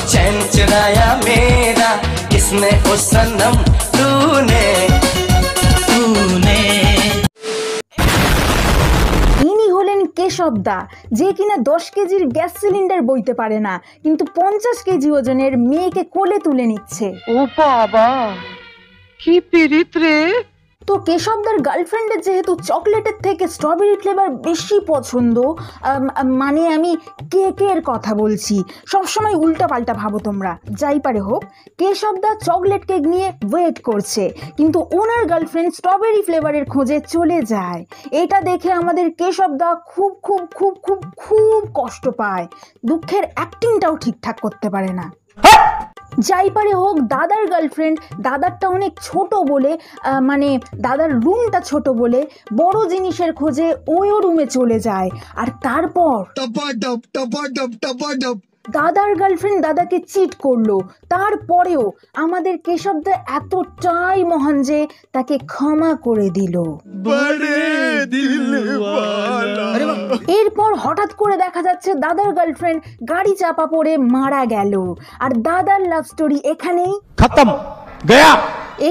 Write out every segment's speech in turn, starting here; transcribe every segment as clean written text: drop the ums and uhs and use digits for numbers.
चैन चुराया मेरा किसने ओ सनम तूने ইনি হলেন কেশব দা, যে কিনা 10 কেজির গ্যাস সিলিন্ডার বইতে পারে না, কিন্তু 50 কেজি ওজনের মেয়েকে কোলে তুলে নিচ্ছে। ও বাবা, কি পিরিত রে। তো কেশবদার গার্লফ্রেন্ডের যেহেতু চকলেটের থেকে স্ট্রবেরি ফ্লেভার বেশি পছন্দ, মানে আমি কেকের কথা বলছি, সবসময় উল্টা পাল্টা ভাবো তোমরা, যাই পারে হোক, কেশবদা চকলেট কেক নিয়ে ওয়েট করছে, কিন্তু ওনার গার্লফ্রেন্ড স্ট্রবেরি ফ্লেভারের খোঁজে চলে যায়। এটা দেখে আমাদের কেশবদা খুব খুব খুব খুব খুব কষ্ট পায়, দুঃখের অ্যাক্টিংটাও ঠিকঠাক করতে পারে না। যাই পারে হোক, দাদার গার্লফ্রেন্ড দাদারটা অনেক ছোট বলে, মানে দাদার রুমটা ছোট বলে বড় জিনিসের খোঁজে ওই রুমে চলে যায়। আর তারপর দাদার গার্লফ্রেন্ড দাদাকে চিট করলো, তারপরেও আমাদের কেশবদা এতটাই মহান যে তাকে ক্ষমা করে দিল। এরপর হঠাৎ করে দেখা যাচ্ছে দাদার গার্লফ্রেন্ড গাড়ি চাপা পড়ে মারা গেল, আর দাদার লাভ স্টোরি এখানেই খতম গয়া।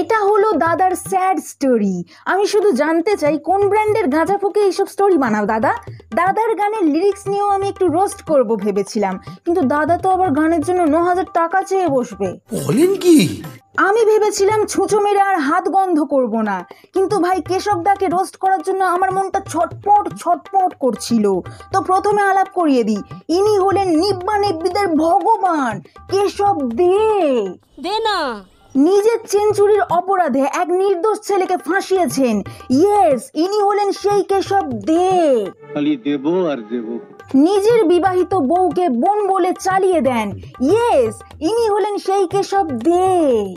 এটা হলো দাদার স্যাড স্টোরি। আমি শুধু জানতে চাই কোন ব্র্যান্ডের গাঁজা ফুকে এইসব স্টোরি বানাও দাদা? দাদার গানের লিরিক্স নিয়েও আমি একটু রোস্ট করব ভেবেছিলাম, কিন্তু দাদা তো আবার গানের জন্য 9000 টাকা চেয়ে বসবে। বলেন কি? আমি ভেবেছিলাম ছুঁচো মেরে আর হাত গন্ধ করব না, কিন্তু ভাই কেশবদাকে রোস্ট করার জন্য আমার মনটা ছটপট ছটপট করছিল। তো প্রথমে আলাপ করিয়ে দিই, ইনি হলেন নিব্বা নিব্বিদের ভগবান কেশব দে না। নিজের চেন চুরির অপরাধে এক নির্দোষ ছেলেকে ফাঁসিয়েছেন। ইয়েস, ইনি হলেন সেই কেশব দে। খালি দেব আর দেব। নিজের বিবাহিত বউকে বোন বলে চালিয়ে দেন। ইয়েস, ইনি হলেন সেই কেশব দে।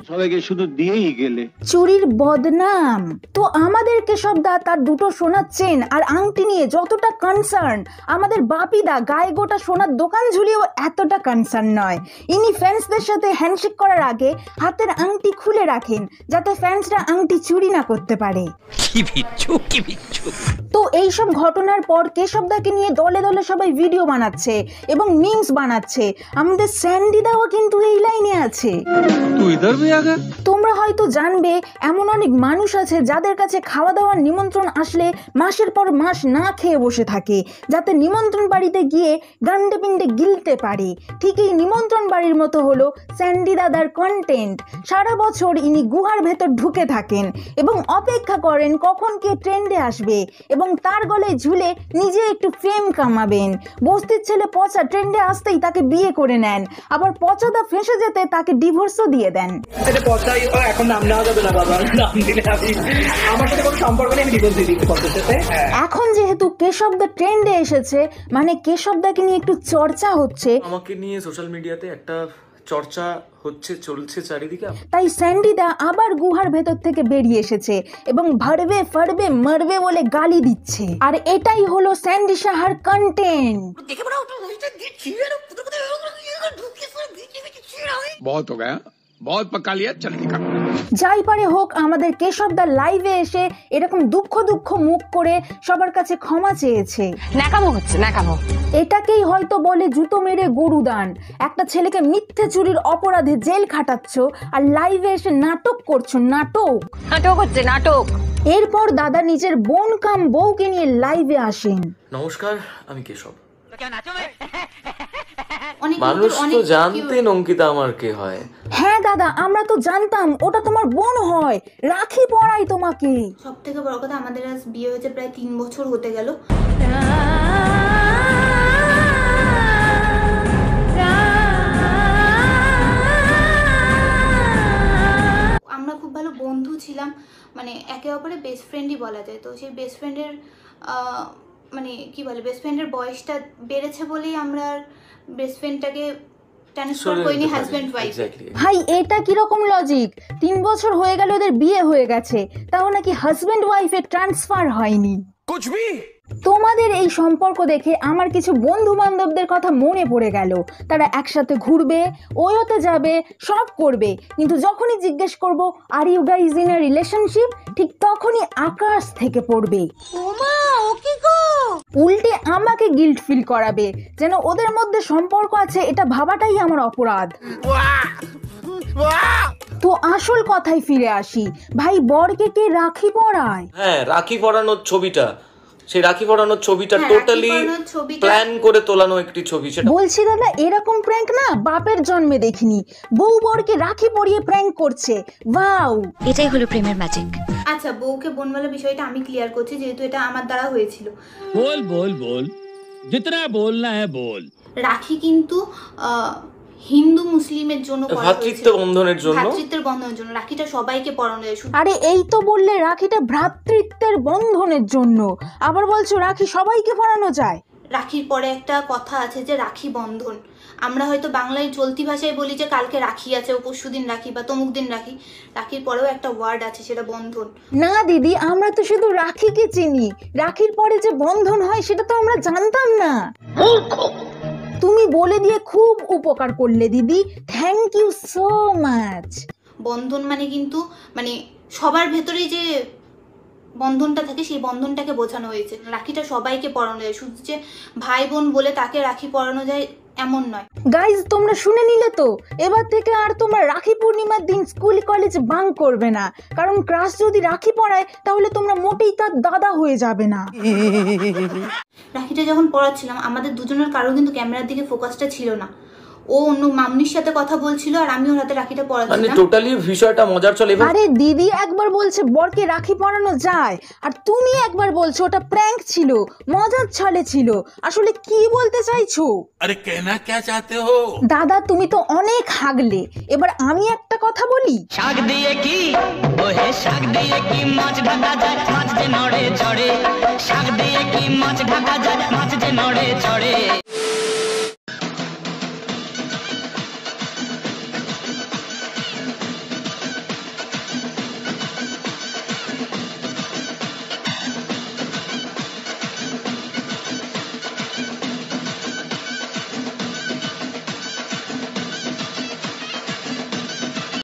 সবাইকে শুধু দিয়েই গেলে চুরির বদনাম। তো আমাদের কেশবদা তার দুটো সোনার চেন আর আংটি নিয়ে যতটা কনসার্ন, আমাদের বাপিদা গায়ে গোটা সোনার দোকান ঝুলিয়েও এতটা কনসার্ন নয়। ইনি ফ্যান্সদের সাথে হ্যান্ডশেক করার আগে হাতের আংটি খুলে রাখেন, যাতে ফ্যান্সরা আংটি চুরি না করতে পারে। তো এইসব ঘটনার পর কেশবদাকে নিয়ে দলে দলে সবাই ভিডিও বানাচ্ছে এবং মিমস বানাচ্ছে। আমাদের স্যান্ডিদাও কিন্তু এই লাইনে আছে। তোমরা হয়তো জানবে, এমন অনেক মানুষ আছে যাদের কাছে খাওয়া দাওয়ার নিমন্ত্রণ আসলে মাসের পর মাস না খেয়ে বসে থাকে, যাতে নিমন্ত্রণ বাড়িতে গিয়ে গান্ডে পিন্ডে গিলতে পারে। ঠিক এই নিমন্ত্রণ বাড়ির মতো হলো স্যান্ডি দাদার কন্টেন্ট। সারা বছর ইনি গুহার ভেতর ঢুকে থাকেন এবং অপেক্ষা করেন কখন কে ট্রেন্ডে আসবে এবং তার গলায় ঝুলে নিজে একটু ফেম কামাবেন। বস্তির ছেলে পচা ট্রেন্ডে আসতেই তাকে বিয়ে করে নেন, আবার পচাদা ফেঁসে যেতে তাকে ডিভোর্সও দিয়ে দেন। এখন যেহেতু কেশবদা ট্রেন্ডে এসেছে, মানে কেশবদাকে নিয়ে একটু চর্চা হচ্ছে, আমাকে নিয়ে সোশ্যাল মিডিয়াতে একটা চর্চা হচ্ছে, চলছে চারিদিকে, তাই স্যান্ডিদা আবার গুহার ভেতর থেকে বেরিয়ে এসেছে এবং ভাড়বে ফাড়বে মারবে বলে গালি দিচ্ছে। আর এটাই হলো স্যান্ডি সাহার কন্টেন্ট। बहुत हो गया, बहुत पका लिया, चल निकल। যাই পারে হোক, আমাদের কেশবদা লাইভে এসে এরকম দুঃখ দুঃখ মুখ করে সবার কাছে ক্ষমা চেয়েছে। নাকামো হচ্ছে, নাকামো। এটাকেই হয়তো বলে জুতো মেরে গরু দান। একটা ছেলেকে মিথ্যে চুরির অপরাধে জেল খাটাচ্ছ আর লাইভে এসে নাটক করছো। নাটক হচ্ছে, নাটক। এরপর দাদা নিজের বোন কাম বউকে নিয়ে লাইভে আসেন। নমস্কার, আমি কেশব। মানুষ তো জানতেন অঙ্কিতা আমার কে হয়। হ্যাঁ দাদা, আমরা তো জানতাম ওটা তোমার বোন হয়, রাখি পরাই তোমাকে। সব থেকে বড় কথা, আমাদের আজ বিয়ে হয়েছে প্রায় 3 বছর হতে গেল। আমরা খুব ভালো বন্ধু ছিলাম, মানে একে অপরের বেস্ট ফ্রেন্ডই বলা যায়। তো সেই বেস্ট ফ্রেন্ডের মানে কি বলে, বেস্ট ফ্রেন্ডের বয়সটা বেড়েছে বলেই আমরা বেস্ট ফ্রেন্ডটাকে ট্রান্সফার করিনি হাজব্যান্ড ওয়াইফ। ভাই এটা কিরকম লজিক? 3 বছর হয়ে গেল ওদের বিয়ে হয়ে গেছে, তাও নাকি হাজব্যান্ড ওয়াইফে ট্রান্সফার হয়নি। তোমাদের এই সম্পর্ক দেখে আমার কিছু বন্ধু বান্ধবদের কথা মনে পড়ে গেল। তারা একসাথে ঘুরবে, ওয়োতে যাবে, সব করবে, কিন্তু যখনই জিজ্ঞেস করব are you guys in a relationship, ঠিক তখনই আকাশ থেকে পড়বে। উল্টে আমাকে গিল্ট ফিল করাবে, যেন ওদের মধ্যে সম্পর্ক আছে এটা ভাবাটাই আমার অপরাধ। তো আসল কথায় ফিরে আসি, ভাই বরকে কে রাখি পরায়? হ্যাঁ, রাখি পরানোর ছবিটা, সেই রাখি পরানোর ছবিটা টোটালি প্ল্যান করে তোলানো একটি ছবি। সেটা বলছি দাদা, এরকম প্র্যাঙ্ক না বাপের জন্মে দেখিনি। বউ বরকে রাখি পরিয়ে প্র্যাঙ্ক করছে, ওয়াও! এটাই হলো প্রেমের ম্যাজিক। আচ্ছা, বউকে বোনওয়ালা বিষয়টা আমি ক্লিয়ার করছি, যেহেতু এটা আমার দ্বারা হয়েছিল। बोल बोल बोल जितना बोलना है बोल। রাখি কিন্তু হিন্দু মুসলিমের জন্য করা হয়েছে, ভ্রাতৃত্বের বন্ধনের জন্য। ভ্রাতৃত্বের বন্ধনের জন্য রাখিটা সবাইকে পরানো যায়। আরে এই তো বললে রাখিটা ভ্রাতৃত্বের বন্ধনের জন্য, আবার বলছো রাখি সবাইকে পরানো যায়। রাখির পরে একটা কথা আছে যে রাখি বন্ধন। আমরা হয়তো বাংলায় চলতি ভাষায় বলি যে কালকে রাখি আছে, ও পরশুদিন রাখি বা তমুক দিন রাখি। রাখির পরেও একটা ওয়ার্ড আছে, সেটা বন্ধন। না দিদি, আমরা তো শুধু রাখিকে চিনি, রাখির পরে যে বন্ধন হয় সেটা তো আমরা জানতাম না। তুমি বলে দিয়ে খুব উপকার করলে দিদি, থ্যাংক ইউ সো মাচ। বন্ধন মানে কিন্তু মানে সবার ভেতরেই যে বন্ধনটা থাকে, সেই বন্ধনটাকে বোঝানো হয়েছে। রাখিটা সবাইকে পরানো যায়, শুধু যে ভাই বোন বলে তাকে রাখি পরানো যায় এমন নয়। গাইজ, তোমরা শুনে নিলে তো, এবার থেকে আর তোমরা রাখি পূর্ণিমার দিন স্কুল কলেজ বাঙ্ক করবে না, কারণ ক্রাশ যদি রাখি পরায় তাহলে তোমরা মোটেই তার দাদা হয়ে যাবে না। রাখিটা যখন পড়াচ্ছিলাম আমাদের দুজনের কারো কিন্তু ক্যামেরার দিকে ফোকাসটা ছিল না। ও অন্য মামনির সাথে কথা বলছিল আর আমি ওর হাতে রাখিটা মানে পরাচ্ছিলাম। টোটালি বিষয়টা মজার চলে। আরে দিদি একবার বলছে বরকে রাখি পরানো যায়, আর তুমি একবার বলছো ওটা প্র্যাঙ্ক ছিল, মজার ছলে ছিল। আসলে কি বলতে চাইছো? अरे कहना क्या चाहते हो? দাদা তুমি তো অনেক হাগলে, এবার আমি একটা কথা বলি। শাক দিয়ে কি ওহে শাক দিয়ে কি মাছ ঢাকা যায়, মাছ যে নড়ে চড়ে। শাক দিয়ে কি মাছ ঢাকা যায়, মাছ যে নড়ে চড়ে।